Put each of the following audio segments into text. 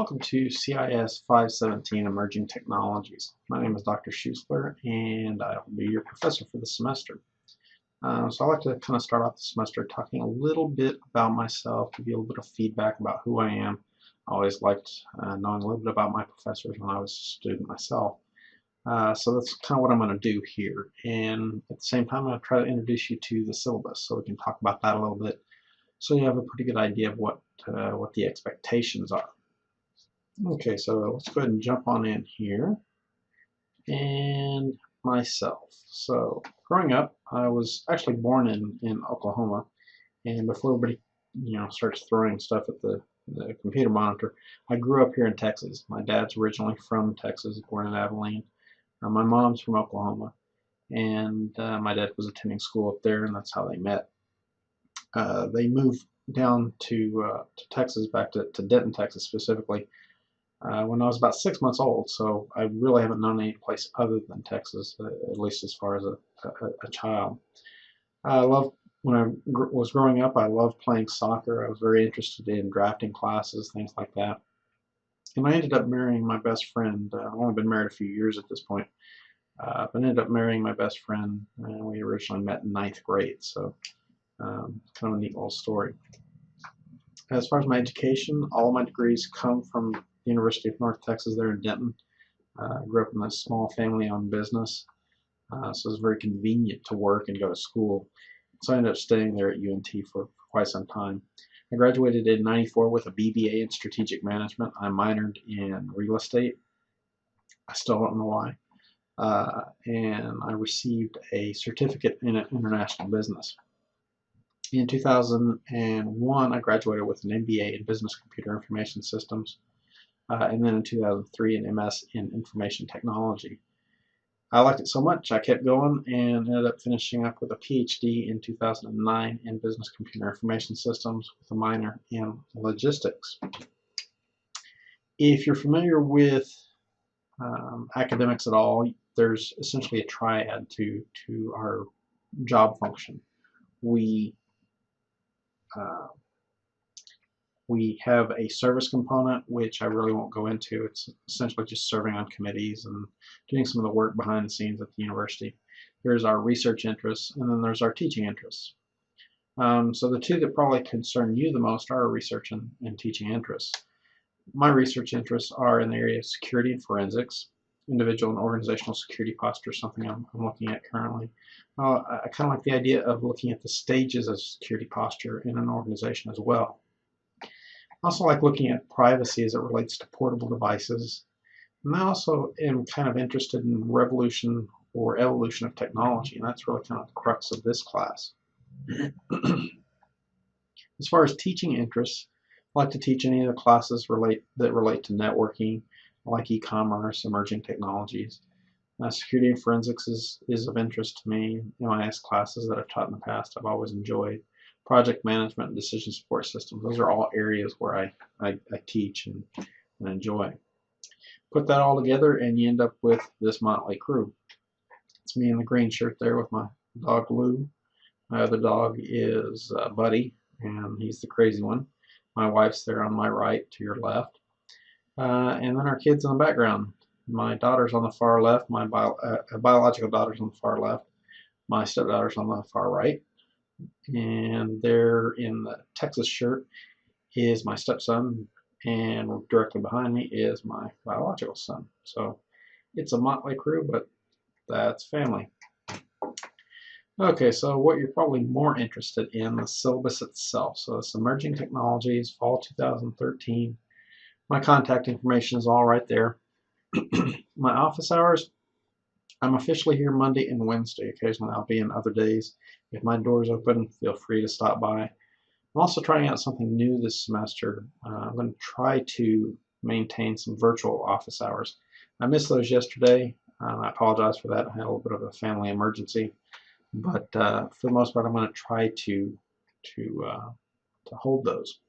Welcome to CIS 517 Emerging Technologies. My name is Dr. Schuessler and I will be your professor for this semester. So I'd like to kind of start off the semester talking a little bit about myself, give you a little bit of feedback about who I am. I always liked knowing a little bit about my professors when I was a student myself. So that's kind of what I'm going to do here. And at the same time, I'm going to try to introduce you to the syllabus so we can talk about that a little bit so you have a pretty good idea of what the expectations are. Okay, so let's go ahead and jump on in here. And myself. So growing up, I was actually born in Oklahoma, and before everybody starts throwing stuff at the computer monitor, I grew up here in Texas. My dad's originally from Texas, born in Abilene. My mom's from Oklahoma, and my dad was attending school up there, and that's how they met. They moved down to Texas, back to Denton, Texas specifically, when I was about 6 months old, so I really haven't known any place other than Texas, at least as far as a child. When I was growing up, I loved playing soccer. I was very interested in drafting classes, things like that. And I ended up marrying my best friend. I've only been married a few years at this point, but ended up marrying my best friend, and we originally met in 9th grade, so kind of a neat little story. As far as my education, all of my degrees come from the University of North Texas there in Denton. I grew up in a small family-owned business, so it was very convenient to work and go to school. So I ended up staying there at UNT for quite some time. I graduated in '94 with a BBA in strategic management. I minored in real estate. I still don't know why. And I received a certificate in international business. In 2001, I graduated with an MBA in Business Computer Information Systems, and then in 2003, an MS in Information Technology. I liked it so much, I kept going and ended up finishing up with a PhD in 2009 in Business Computer Information Systems with a minor in Logistics. If you're familiar with academics at all, there's essentially a triad to our job function. We have a service component, which I really won't go into. It's essentially just serving on committees and doing some of the work behind the scenes at the university. There's our research interests, and then there's our teaching interests. So the two that probably concern you the most are research and teaching interests. My research interests are in the area of security and forensics. Individual and organizational security posture is something I'm looking at currently. I kind of like the idea of looking at the stages of security posture in an organization as well. I also like looking at privacy as it relates to portable devices. And I also am kind of interested in revolution or evolution of technology, and that's really kind of the crux of this class. As far as teaching interests, I like to teach any of the classes that relate to networking, like e-commerce, emerging technologies. Security and forensics is of interest to me. MIS classes that I've taught in the past I've always enjoyed. Project management and decision support systems, those are all areas where I teach and enjoy. Put that all together and you end up with this motley crew. It's me in the green shirt there with my dog Lou. My other dog is Buddy, and he's the crazy one. My wife's there on my right to your left. And then our kids in the background. My daughter's on the far left, my biological daughter's on the far left, my stepdaughter's on the far right. And there in the Texas shirt is my stepson, and directly behind me is my biological son. So it's a motley crew, but that's family. Okay, so what you're probably more interested in, the syllabus itself. So it's Emerging Technologies, Fall 2013. My contact information is all right there. My office hours, I'm officially here Monday and Wednesday. Occasionally I'll be in other days. If my door's open, feel free to stop by. I'm also trying out something new this semester. I'm going to try to maintain some virtual office hours. I missed those yesterday. I apologize for that. I had a little bit of a family emergency. But for the most part, I'm going to try to hold those.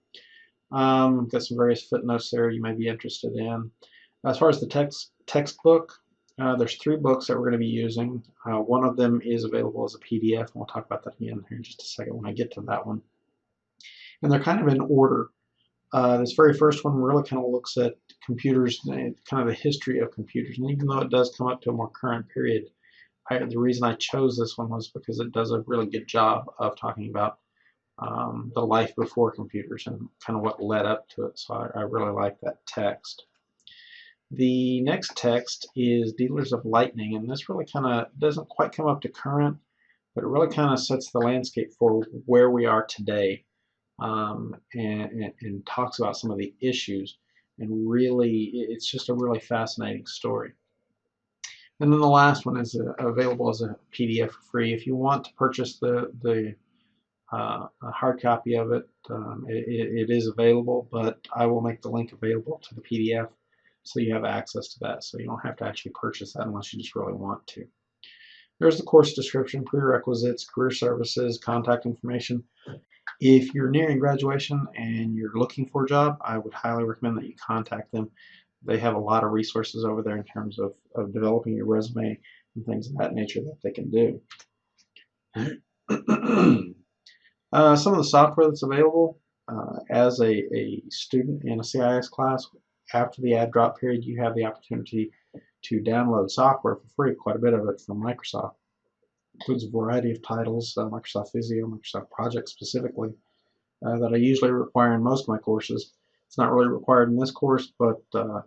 Got some various footnotes there you may be interested in. As far as the textbook, there's 3 books that we're going to be using. One of them is available as a PDF, and we'll talk about that again here in just a second when I get to that one. And they're kind of in order. This very first one really kind of looks at computers, kind of the history of computers. And even though it does come up to a more current period, the reason I chose this one was because it does a really good job of talking about the life before computers and kind of what led up to it. So I really like that text. The next text is Dealers of Lightning, and this really kind of doesn't quite come up to current, but it really kind of sets the landscape for where we are today, and talks about some of the issues. And really, it's just a really fascinating story. And then the last one is available as a PDF for free. If you want to purchase the a hard copy of it, it is available, but I will make the link available to the PDF so you have access to that, so you don't have to actually purchase that unless you just really want to. There's the course description, prerequisites, career services, contact information. If you're nearing graduation and you're looking for a job, I would highly recommend that you contact them. They have a lot of resources over there in terms of developing your resume and things of that nature that they can do. Some of the software that's available as a student in a CIS class, after the add drop period, you have the opportunity to download software for free, quite a bit of it from Microsoft. It includes a variety of titles, Microsoft Visio, Microsoft Project specifically, that I usually require in most of my courses. It's not really required in this course, but I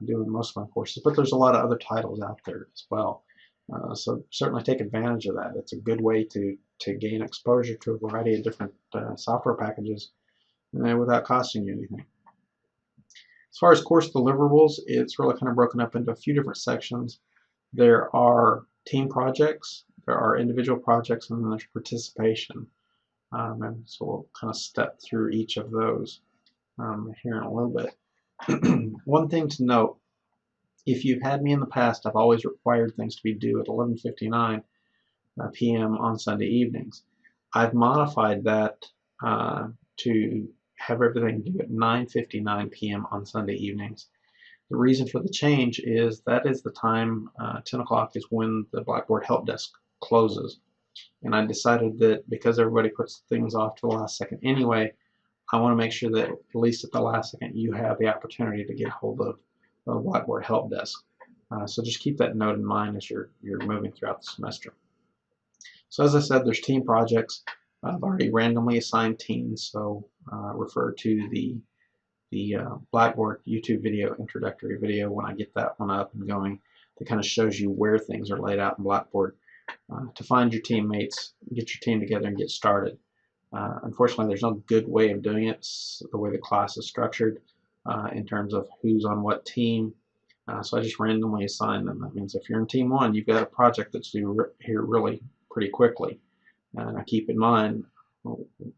do in most of my courses. But there's a lot of other titles out there as well. So certainly take advantage of that. It's a good way to gain exposure to a variety of different software packages without costing you anything. As far as course deliverables, it's really kind of broken up into a few different sections. There are team projects, there are individual projects, and then there's participation. And so we'll kind of step through each of those here in a little bit. One thing to note, if you've had me in the past, I've always required things to be due at 11:59 p.m. on Sunday evenings. I've modified that to have everything due at 9:59 p.m. on Sunday evenings. The reason for the change is that is the time, 10 o'clock is when the Blackboard Help Desk closes. And I decided that because everybody puts things off to the last second anyway, I want to make sure that at least at the last second you have the opportunity to get hold of the Blackboard Help Desk. So just keep that note in mind as you're moving throughout the semester. So as I said, there's team projects. I've already randomly assigned teams, so refer to the Blackboard YouTube video, introductory video, when I get that one up and going. That kind of shows you where things are laid out in Blackboard to find your teammates, get your team together, and get started. Unfortunately, there's no good way of doing it. It's the way the class is structured in terms of who's on what team. So I just randomly assign them. That means if you're in team 1, you've got a project that's due here really pretty quickly. And I keep in mind,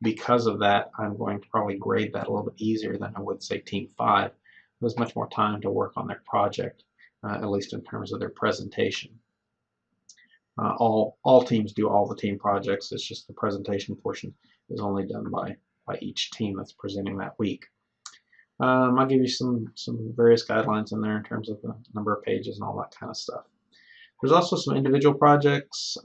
because of that, I'm going to probably grade that a little bit easier than I would say team 5. There's much more time to work on their project, at least in terms of their presentation. All teams do all the team projects. It's just the presentation portion is only done by each team that's presenting that week. I'll give you some various guidelines in there in terms of the number of pages and all that kind of stuff. There's also some individual projects.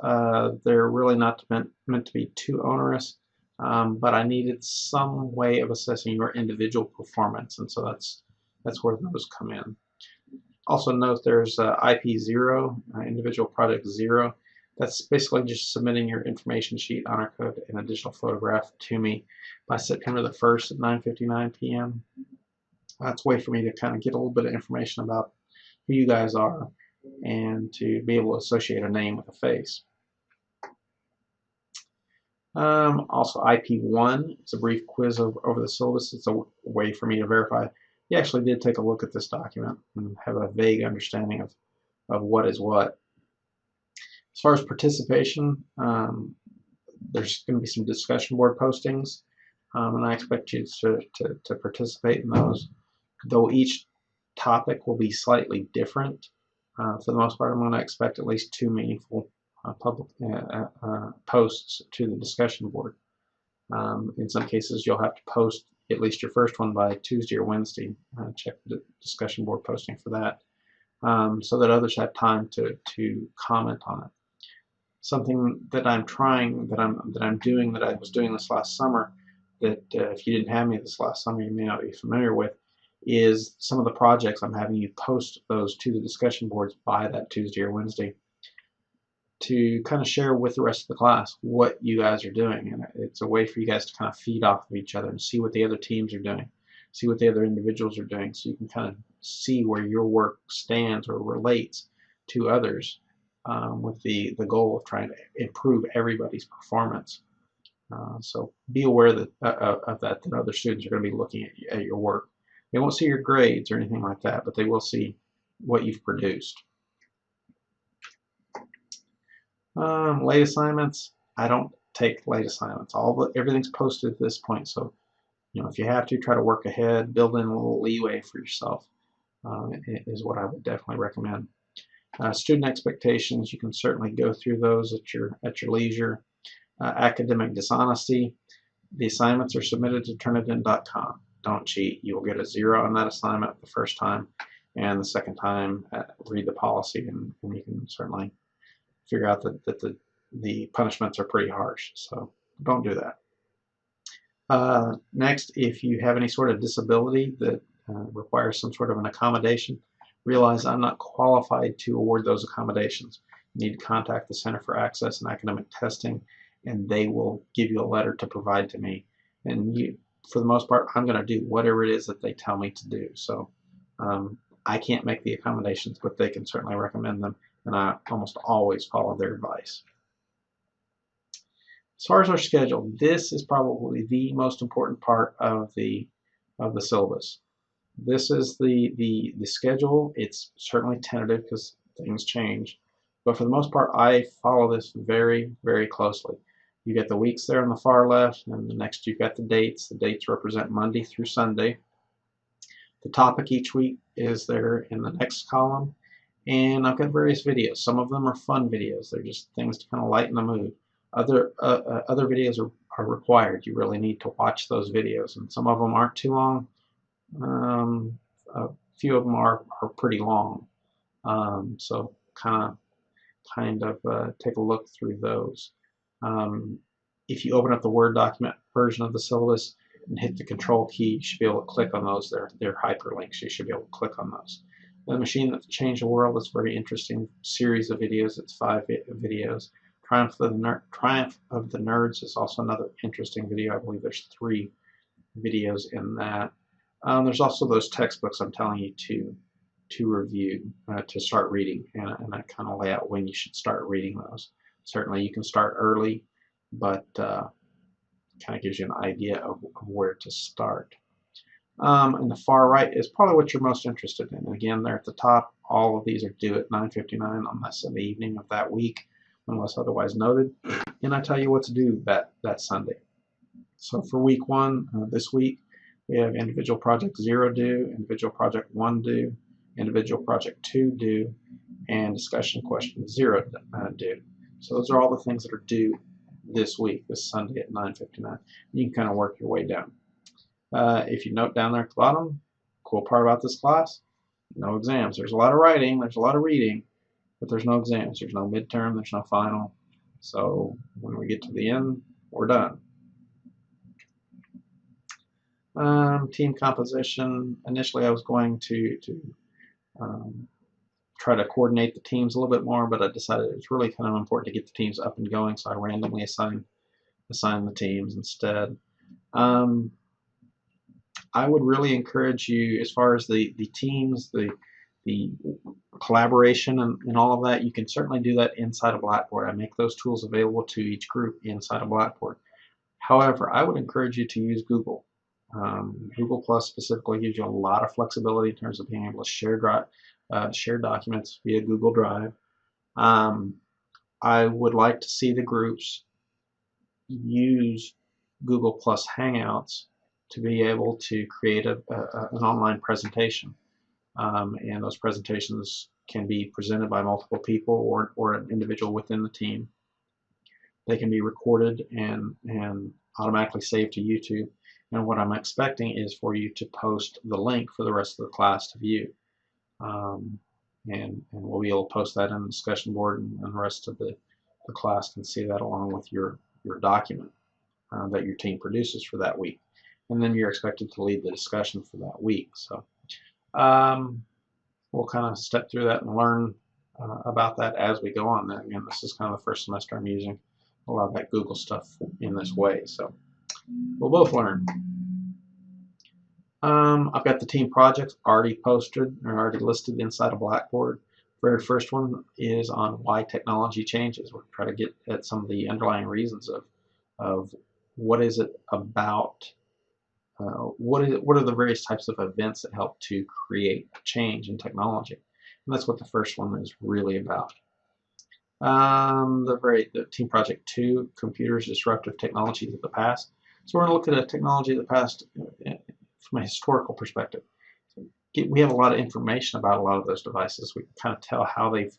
They're really not meant to be too onerous, but I needed some way of assessing your individual performance, and so that's where those come in. Also note there's IP 0, individual project 0. That's basically just submitting your information sheet, honor code, and additional photograph to me by September the 1st at 9:59 p.m. That's a way for me to kind of get a little bit of information about who you guys are and to be able to associate a name with a face. Also, IP1 is a brief quiz over the syllabus. It's a way for me to verify you actually did take a look at this document and have a vague understanding of what is what. As far as participation, there's going to be some discussion board postings, and I expect you to participate in those. Though each topic will be slightly different, for the most part, I'm going to expect at least 2 meaningful public posts to the discussion board. In some cases, you'll have to post at least your first one by Tuesday or Wednesday. Check the discussion board posting for that, so that others have time to comment on it. Something that I'm trying, that I'm doing, that I was doing this last summer, that if you didn't have me this last summer, you may not be familiar with, is some of the projects I'm having you post those to the discussion boards by that Tuesday or Wednesday to kind of share with the rest of the class what you guys are doing. And it's a way for you guys to kind of feed off of each other and see what the other teams are doing, see what the other individuals are doing, so you can kind of see where your work stands or relates to others, with the goal of trying to improve everybody's performance. So be aware that of that other students are going to be looking at your work. They won't see your grades or anything like that, but they will see what you've produced. Late assignments, I don't take late assignments. Everything's posted at this point, so if you have to, try to work ahead, build in a little leeway for yourself, is what I would definitely recommend. Student expectations, you can certainly go through those at your leisure. Academic dishonesty, the assignments are submitted to turnitin.com. Don't cheat. You will get a 0 on that assignment the first time, and the second time read the policy, and you can certainly figure out that the punishments are pretty harsh, so don't do that. Next, if you have any sort of disability that requires some sort of an accommodation, realize I'm not qualified to award those accommodations. You need to contact the Center for Access and Academic Testing, and they will give you a letter to provide to me. And for the most part, I'm going to do whatever it is that they tell me to do. So I can't make the accommodations, but they can certainly recommend them, and I almost always follow their advice. As far as our schedule, this is probably the most important part of the syllabus. This is the schedule. It's certainly tentative because things change, but for the most part, I follow this very, very closely. You get the weeks there on the far left, and the next you've got the dates. The dates represent Monday through Sunday. The topic each week is there in the next column, and I've got various videos. Some of them are fun videos. They're just things to kind of lighten the mood. Other videos are required. You really need to watch those videos, and some of them aren't too long. A few of them are pretty long, so kind of take a look through those. If you open up the Word document version of the syllabus and hit the Control key, you should be able to click on those. They're hyperlinks. You should be able to click on those. The Machine That Changed the World is a very interesting series of videos. It's 5 videos. Triumph of the Nerds is also another interesting video. I believe there's 3 videos in that. There's also those textbooks I'm telling you to review, to start reading, and I kind of lay out when you should start reading those. Certainly you can start early, but kind of gives you an idea of where to start. And the far right is probably what you're most interested in. Again, they're at the top. All of these are due at 9:59 unless in the evening of that week, unless otherwise noted. And I tell you what's due that Sunday. So for week 1, this week, we have individual project 0 due, individual project 1 due, individual project 2 due, and discussion question 0 due. So those are all the things that are due this week, this Sunday at 9:59. You can kind of work your way down. If you note down there at the bottom, cool part about this class, no exams. There's a lot of writing, there's a lot of reading, but there's no exams. There's no midterm, there's no final. So when we get to the end, we're done. Team composition. Initially, I was going to try to coordinate the teams a little bit more, but I decided it was really kind of important to get the teams up and going, so I randomly assigned the teams instead. I would really encourage you, as far as the teams, the collaboration and all of that, you can certainly do that inside of Blackboard. I make those tools available to each group inside of Blackboard. However, I would encourage you to use Google. Google Plus specifically gives you a lot of flexibility in terms of being able to share documents via Google Drive. I would like to see the groups use Google Plus Hangouts to be able to create an online presentation. And those presentations can be presented by multiple people or an individual within the team. They can be recorded and automatically saved to YouTube. And what I'm expecting is for you to post the link for the rest of the class to view. And we'll be able to post that in the discussion board, and the rest of the class can see that along with your document. that your team produces for that week. And then you're expected to lead the discussion for that week. So we'll kind of step through that and learn about that as we go on. Again, this is kind of the first semester I'm using a lot of that Google stuff in this way. So we'll both learn. I've got the team projects already posted or already listed inside of Blackboard. Very first one is on why technology changes. We'll try to get at some of the underlying reasons of what is it about, what are the various types of events that help to create change in technology. And that's what the first one is really about. The team project 2, computers, disruptive technologies of the past. So we're going to look at a technology of the past from a historical perspective. We have a lot of information about a lot of those devices. We can kind of tell how they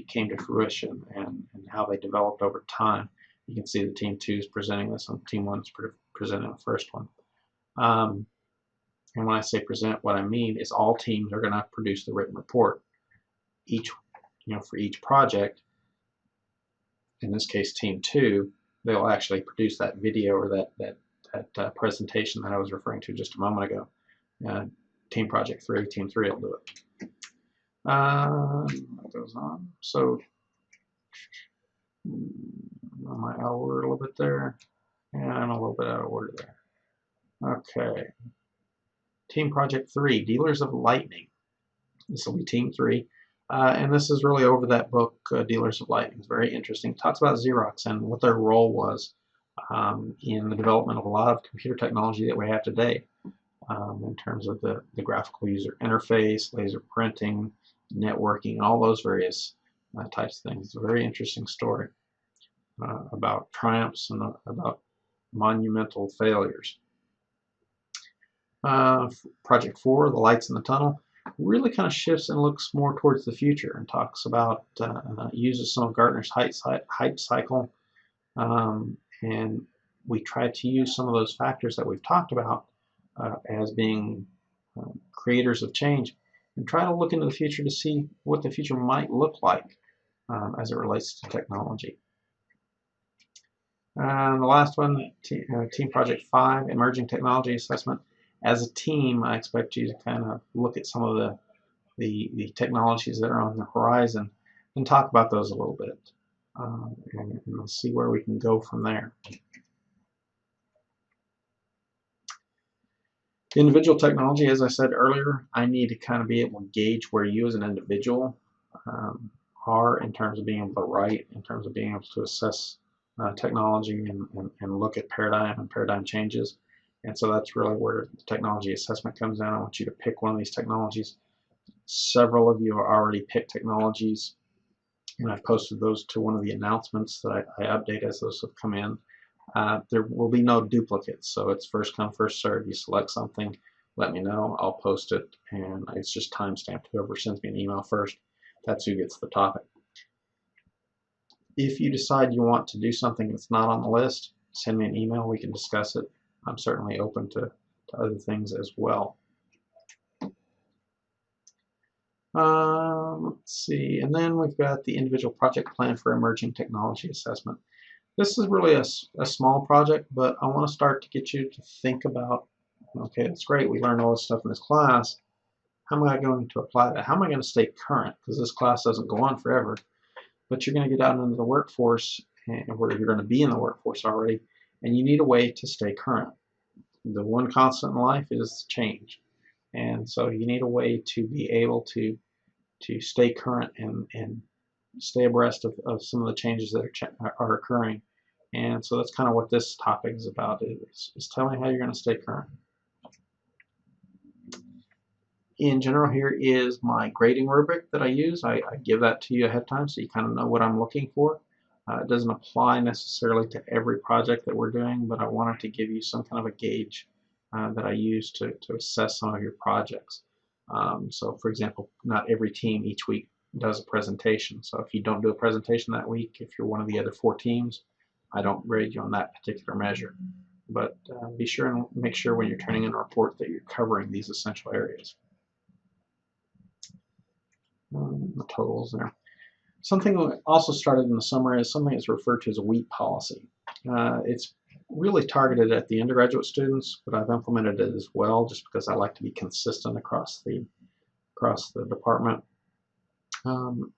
came to fruition and how they developed over time. You can see the team 2 is presenting this, and team 1 is presenting the first one. And when I say present, what I mean is all teams are going to produce the written report. For each project, in this case team 2, they'll actually produce that video or that presentation that I was referring to just a moment ago. Team project 3, team 3 will do it. That goes on. So am I out of order a little bit there? And I'm a little bit out of order there. Okay. Team project 3, Dealers of Lightning. This will be team 3. And this is really over that book, Dealers of Lightning. It's very interesting. It talks about Xerox and what their role was in the development of a lot of computer technology that we have today, in terms of the graphical user interface, laser printing, networking, and all those various types of things. It's a very interesting story about triumphs and about monumental failures. Project 4, The Lights in the Tunnel, really kind of shifts and looks more towards the future and talks about, uses some of Gartner's hype cycle, and we try to use some of those factors that we've talked about as being creators of change, and try to look into the future to see what the future might look like as it relates to technology. And the last one, Team Project 5, Emerging Technology Assessment. As a team, I expect you to kind of look at some of the technologies that are on the horizon and talk about those a little bit, and we'll see where we can go from there. Individual technology, as I said earlier, I need to kind of be able to gauge where you as an individual are in terms of being able to write, in terms of being able to assess technology and look at paradigm changes. And so that's really where the technology assessment comes in. I want you to pick one of these technologies. Several of you have already picked technologies, and I've posted those to one of the announcements that I update as those have come in. There will be no duplicates, so it's first come, first served. You select something, let me know, I'll post it, and it's just time-stamped. Whoever sends me an email first, that's who gets the topic. If you decide you want to do something that's not on the list, send me an email, we can discuss it. I'm certainly open to other things as well. Let's see, and then we've got the individual project plan for emerging technology assessment. This is really a small project, but I want to start to get you to think about, okay, that's great, we learned all this stuff in this class. How am I going to apply that? How am I going to stay current? Because this class doesn't go on forever, but you're going to get out into the workforce, and where you're going to be in the workforce already, and you need a way to stay current. The one constant in life is change, and so you need a way to be able to stay current and stay abreast of some of the changes that are occurring. And so that's kind of what this topic is about, is telling how you're going to stay current. In general, here is my grading rubric that I use. I give that to you ahead of time so you kind of know what I'm looking for. It doesn't apply necessarily to every project that we're doing, but I wanted to give you some kind of a gauge that I use to assess some of your projects. So for example, not every team each week does a presentation. So if you don't do a presentation that week, if you're one of the other 4 teams, I don't grade you on that particular measure. But be sure and make sure when you're turning in a report that you're covering these essential areas. The totals there. Something that also started in the summer is something that's referred to as a WEEP policy. It's really targeted at the undergraduate students, but I've implemented it as well just because I like to be consistent across the department. Um,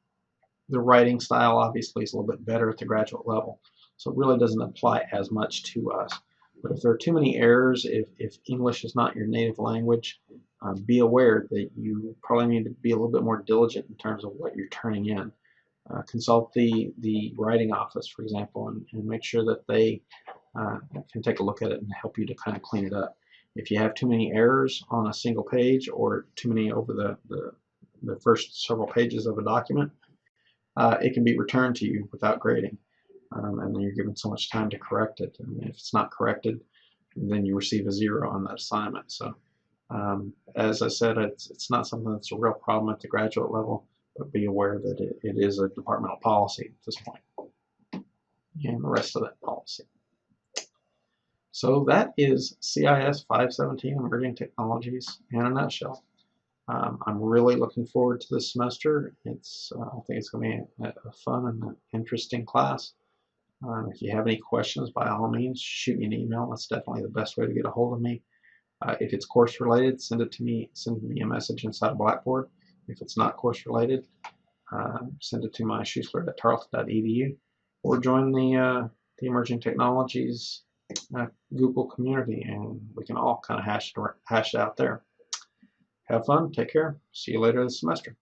the writing style obviously is a little bit better at the graduate level, so it really doesn't apply as much to us. But if there are too many errors, if English is not your native language, be aware that you probably need to be a little bit more diligent in terms of what you're turning in. Consult the writing office, for example, and make sure that they can take a look at it and help you to kind of clean it up. If you have too many errors on a single page or too many over the first several pages of a document, it can be returned to you without grading. And then you're given so much time to correct it. And if it's not corrected, then you receive a 0 on that assignment. So as I said, it's not something that's a real problem at the graduate level, but be aware that it is a departmental policy at this point, and the rest of that policy. So that is CIS 517 Emerging Technologies in a nutshell. I'm really looking forward to this semester. I think it's going to be a fun and interesting class. If you have any questions, by all means, shoot me an email. That's definitely the best way to get a hold of me. If it's course related, send it to me. Send me a message inside Blackboard. If it's not course related, send it to my H.Schuessler@tarleton.edu, or join the Emerging Technologies Google community, and we can all kind of hash it out there. Have fun. Take care. See you later this semester.